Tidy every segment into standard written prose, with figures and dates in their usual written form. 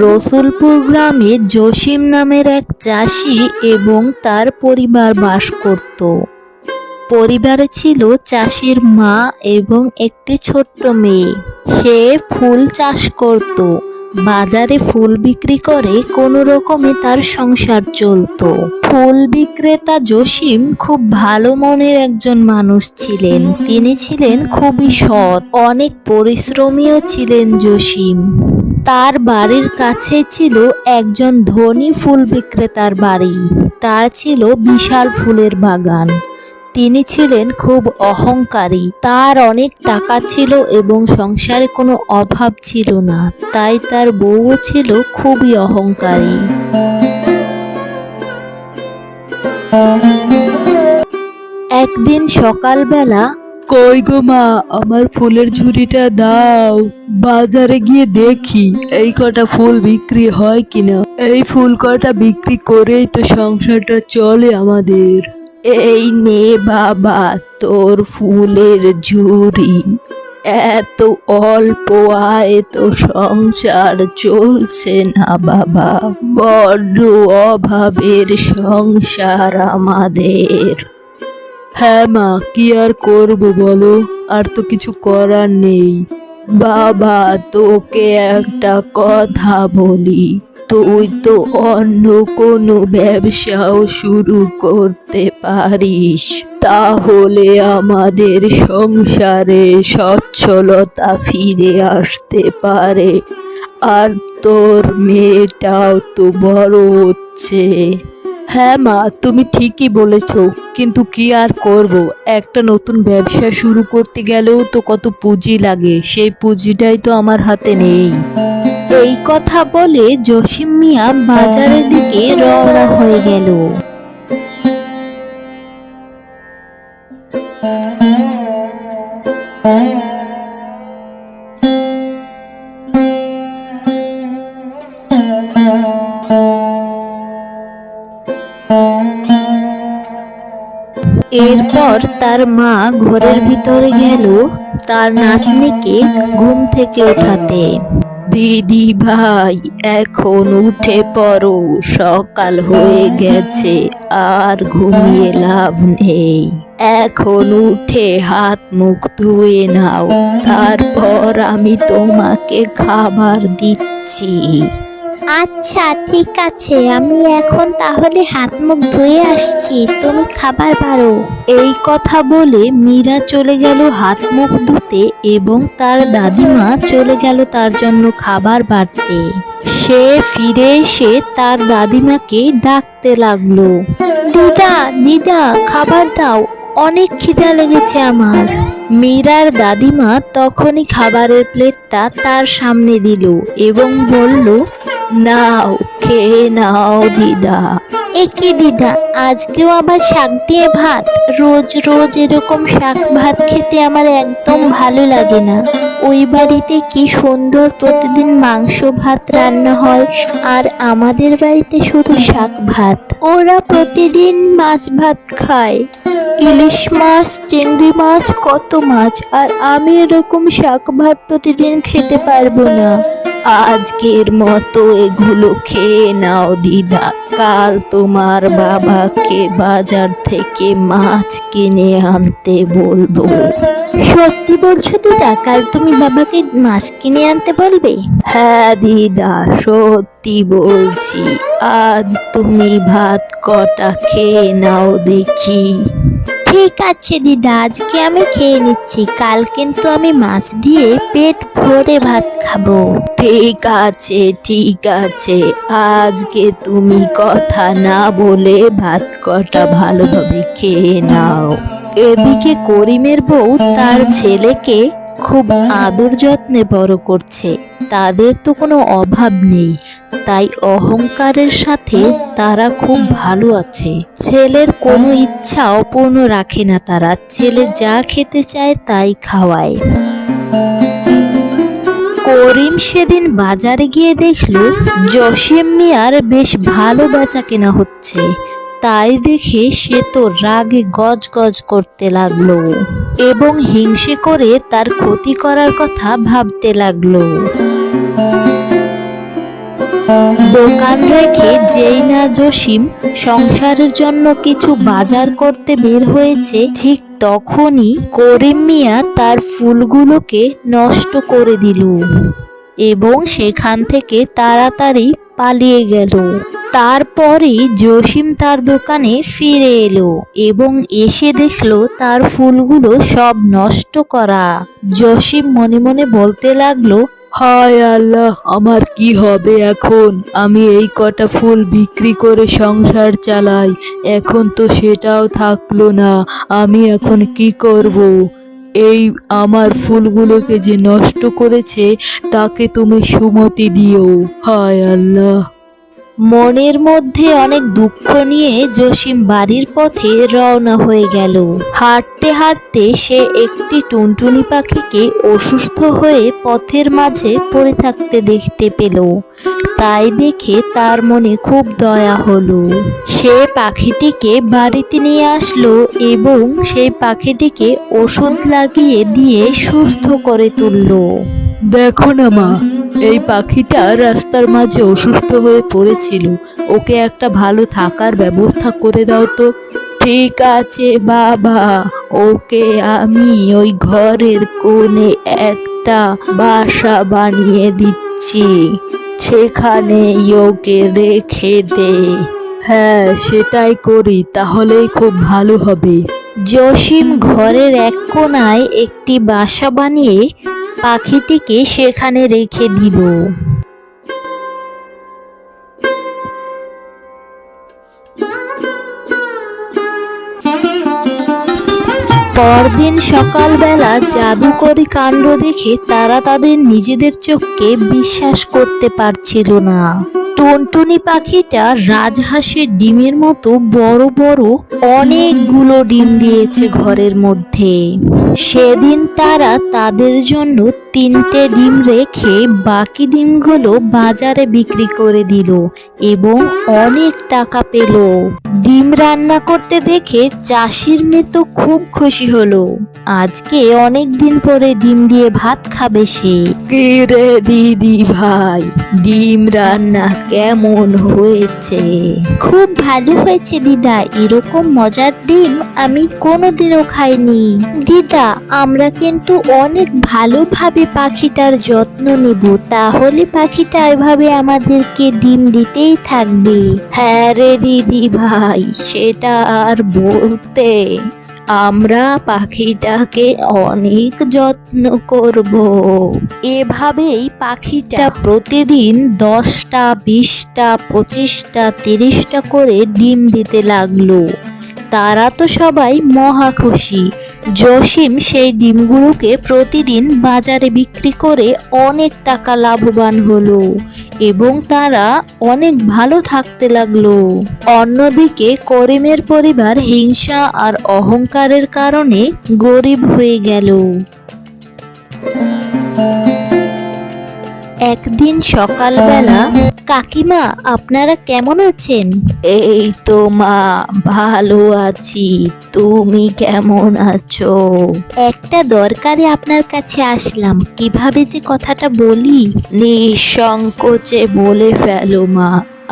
রসুলপুর গ্রামে জসিম নামের এক চাষি এবং তার পরিবার বাস করত। পরিবারে ছিল চাষির মা এবং একটি ছোট্ট মেয়ে। সে ফুল চাষ করত, বাজারে ফুল বিক্রি করে কোনো রকমে তার সংসার চলতো। ফুল বিক্রেতা জসিম খুব ভালো মনের একজন মানুষ ছিলেন। তিনি ছিলেন খুবই সৎ, অনেক পরিশ্রমীও ছিলেন জসিম। তার বাড়ির কাছে ছিল একজন ধনী ফুল বিক্রেতার বাড়ি। তার ছিল বিশাল ফুলের বাগান। তিনি ছিলেন খুব অহংকারী। তার অনেক টাকা ছিল এবং সংসারে কোনো অভাব ছিল না, তাই তার বউও ছিল খুবই অহংকারী। একদিন সকালবেলা, কই গো মা, আমার ফুলের ঝুড়িটা দাও, বাজারে গিয়ে দেখি এই কটা ফুল বিক্রি হয় কিনা। এই ফুল কটা বিক্রি করেই তো সংসারটা চলে আমাদের। এই নে বাবা তোর ফুলের ঝুড়ি। এত অল্প আয় তো সংসার চলছে না বাবা, বড্ড অভাবের সংসার আমাদের। হ্যাঁ মা, কি আর করবো বলো, আর তো কিছু করার নেই। বাবা তোকে একটা কথা বলি, তুই তো অন্য কোনো ব্যবসাও শুরু করতে পারিস, তাহলে আমাদের সংসারে সচ্ছলতা ফিরে আসতে পারে। আর তোর মেয়েটাও তো বড় হচ্ছে। হ্যাঁ মা, তুমি ঠিকই বলেছ, কিন্তু কি আর করব, একটা নতুন ব্যবসা শুরু করতে গেলেও তো কত পুঁজি লাগে, সেই পুঁজিটাই তো আমার হাতে নেই। এই কথা বলে জসিম মিয়া বাজারের দিকে রওনা হয়ে গেল। এরপর তার মা ঘরের ভিতরে গেল তার নাতনিকে ঘুম থেকে ওঠাতে। দিদি ভাই, এখন উঠে পড়ো, সকাল হয়ে গেছে, আর ঘুমিয়ে লাভ নেই। এখন উঠে হাত মুখ ধুয়ে নাও, তারপর আমি তোমাকে খাবার দিচ্ছি। আচ্ছা ঠিক আছে, আমি এখন তাহলে হাত মুখ ধুয়ে আসছি, তুমি খাবার বাড়ো। এই কথা বলে মীরা চলে গেল হাত মুখ ধুতে এবং তার দাদিমা চলে গেল তার জন্য খাবার বাড়তে। সে ফিরে এসে তার দাদিমাকে ডাকতে লাগলো, দিদা দিদা খাবার দাও, অনেক খিদা লেগেছে আমার। মীরার দাদিমা তখনই খাবারের প্লেটটা তার সামনে দিল এবং বলল, নাও খেয়ে নাও দিদা। এ কি দিদা, আজকেও আবার শাক দিয়ে ভাত? রোজ রোজ এরকম শাক ভাত খেতে আমার একদম ভালো লাগে না। ওই বাড়িতে কি সুন্দর প্রতিদিন মাংস ভাত রান্না হয়, আর আমাদের বাড়িতে শুধু শাক ভাত। ওরা প্রতিদিন মাছ ভাত খায়, ইলিশ মাছ, চিংড়ি মাছ, কত মাছ, আর আমি এরকম শাক ভাত প্রতিদিন খেতে পারবো না। আজকের মতো এগুলো খেয়ে নাও দিদা, কাল তোমার বাবাকে বাজার থেকে মাছ কিনে আনতে বলবো। সত্যি বলছো দিদা, কাল তুমি বাবাকে মাছ কিনে আনতে বলবে? হ্যাঁ দিদা, সত্যি বলছি। আজ তুমি ভাত কটা খেয়ে নাও দেখি। ঠিক আছে দিদা, আজকে আমি খেয়ে নিচ্ছি, কাল কিন্তু আমি মাছ দিয়ে পেট ভরে ভাত খাবো। ঠিক আছে ঠিক আছে, আজকে তুমি কথা না বলে ভাত কটা ভালোভাবে খেয়ে নাও। এদিকে করিমের বউ তার ছেলেকে খুব আদর যত্নে বড় করছে। তাদের তো কোনো অভাব নেই, তাই অহংকারের সাথে তারা খুব ভালো আছে। ছেলের কোনো ইচ্ছা অপূর্ণ রাখে না তারা, ছেলে যা খেতে চায় তাই খাওয়ায়। করিম সেদিন বাজারে গিয়ে দেখল জসিম মিয়ার বেশ ভালো বেচা কেনা হচ্ছে। তাই দেখে সে তো রাগে গজগজ করতে লাগলো এবং হিংসে করে তার ক্ষতি করার কথা ভাবতে লাগলো। দোকান রেখে যেই না জসিম সংসারের জন্য কিছু বাজার করতে বের হয়েছে, ঠিক তখনই করিম মিয়া তার ফুলগুলোকে নষ্ট করে দিল এবং সেখান থেকে তাড়াতাড়ি পালিয়ে গেল। তারপরে জসিম তার দোকানে ফিরে এলো এবং এসে দেখলো তার ফুলগুলো সব নষ্ট করা। জসিম মনে মনে বলতে লাগলো, হায় আল্লাহ, আমার কি হবে এখন? আমি এই কটা ফুল বিক্রি করে সংসার চালাই, এখন তো সেটাও থাকলো না। আমি এখন কি করব? এই আমার ফুলগুলোকে যে নষ্ট করেছে তাকে তুমি সুমতি দিও। হায় আল্লাহ। মনের মধ্যে অনেক দুঃখ নিয়ে জসিম বাড়ির পথে রওনা হয়ে গেল। হাঁটতে হাঁটতে সে একটি টুনটুনি পাখিকে অসুস্থ হয়ে পথের মাঝে পড়ে থাকতে দেখতে পেল। তাই দেখে তার মনে খুব দয়া হলো। সে পাখিটিকে বাড়িতে নিয়ে আসলো এবং সেই পাখিটিকে ওষুধ লাগিয়ে দিয়ে সুস্থ করে তুললো। দেখো না মা, এই পাখিটা রাস্তার মাঝে অসুস্থ হয়ে পড়েছিল, ওকে একটা ভালো থাকার ব্যবস্থা করে দাও তো। ঠিক আছে বাবা, ওকে আমি ওই ঘরের কোণে একটা বাসা বানিয়ে দিচ্ছি, সেখানে ওকে রেখে দে। হ্যাঁ, সেটাই করি, তাহলেই খুব ভালো হবে। জসিম ঘরের এক কোণায় একটি বাসা বানিয়ে পাখিটিকে সেখানে রেখে দিল। পরদিন সকালবেলা জাদুকরি কাণ্ড দেখে তারা তাদের নিজেদের চোখকে বিশ্বাস করতে পারছিল না। টুনটুনি পাখিটা রাজহাঁসের ডিমের মতো বড় বড় অনেকগুলো ডিম দিয়েছে ঘরের মধ্যে। সেদিন তারা তাদের জন্য 3টে ডিম রেখে বাকি ডিমগুলো বাজারে বিক্রি করে দিল এবং অনেক টাকা পেল। ডিম রান্না করতে দেখে চাষির মেয়ে তো খুব খুশি হলো। আজকে অনেক দিন পরে ডিম দিয়ে ভাত খাবে সে। কি রে দিদি ভাই, ডিম রান্না কেমন হয়েছে? খুব ভালো হয়েছে দিদা, এরকম মজার ডিম আমি কোনোদিনও খাইনি। দিদা, আমরা কিন্তু অনেক ভালোভাবে পাখিটার যত্ন নেব, তাহলে পাখিটা এভাবে আমাদেরকে ডিম দিতেই থাকবে। হ্যাঁ রে দিদি ভাই, সেটা আর বলতে, আমরা পাখিটাকে অনেক যত্ন করব। এভাবেই পাখিটা প্রতিদিন 10টা, 20টা, 25টা, 30টা করে ডিম দিতে লাগলো। তারা তো সবাই মহা খুশি। জসিম সেই ডিমগুলোকে প্রতিদিন বাজারে বিক্রি করে অনেক টাকা লাভবান হলো এবং তারা অনেক ভালো থাকতে লাগলো। অন্যদিকে করিমের পরিবার হিংসা আর অহংকারের কারণে গরিব হয়ে গেল। একদিন সকালবেলা, কাকিমা আপনারা কেমন আছেন? এই তো মা, ভালো আছি, তুমি কেমন আছো? একটা দরকারে আপনার কাছে আসলাম, কিভাবে যে কথাটা বলি। নিঃসংকোচে বলে ফেলো মা,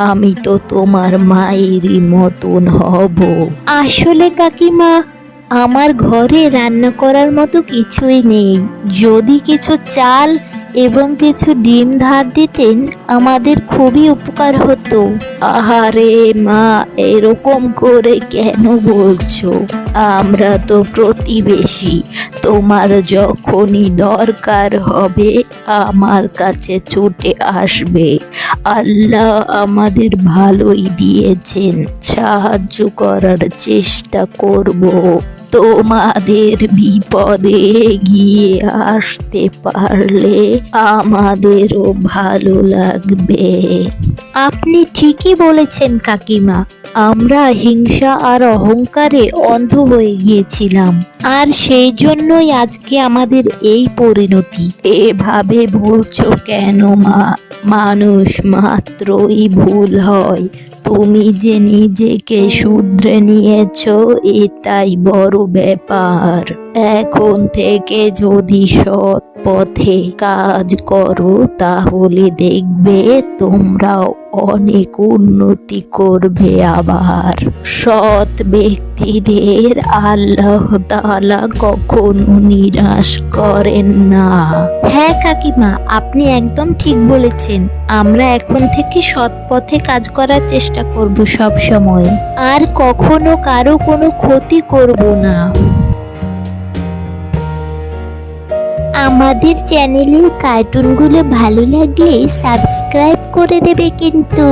আমি তো তোমার মায়েরই মতন হব। আসলে কাকিমা, আমার ঘরে রান্না করার মতো কিছুই নেই। যদি কিছু চাল এবং কিছু ডিম ধার দিতেন আমাদের খুবই উপকার হতো। আহারে মা, এরকম করে কেন বলছো? আমরা তো প্রতিবেশী, তোমার যখনই দরকার হবে আমার কাছে ছুটে আসবে। আল্লাহ আমাদের ভালোই দিয়েছেন, সাহায্য করার চেষ্টা করব। তোমাদের বিপদে এগিয়ে আসতে পারলে আমাদেরও ভালো লাগবে। আপনি ঠিকই বলেছেন কাকিমা, আমরা হিংসা আর অহংকারে অন্ধ হয়ে গিয়েছিলাম, আর সেই জন্যই আজকে আমাদের এই পরিণতি। এভাবে বলছো কেন মা? মানুষ মাত্রই ভুল হয়, তুমি যে নিজেকে শুধরে নিয়েছো এটাই বড় ব্যাপার। এখন থেকে যদি সৎ পথে কাজ করো, তাহলে দেখবে তোমরাও অনেক উন্নতি করবে। আবার সৎ ব্যক্তিদের আল্লাহ তাআলা কখনো নিরাশ করেন না। হ্যাঁ কাকিমা, আপনি একদম ঠিক বলেছেন। আমরা এখন থেকে সৎ পথে কাজ করার চেষ্টা করব সব সময়, আর কখনো কারো কোনো ক্ষতি করব না। আমাদের চ্যানেলের কার্টুনগুলো ভালো লাগলে সাবস্ক্রাইব করে দেবে কিন্তু।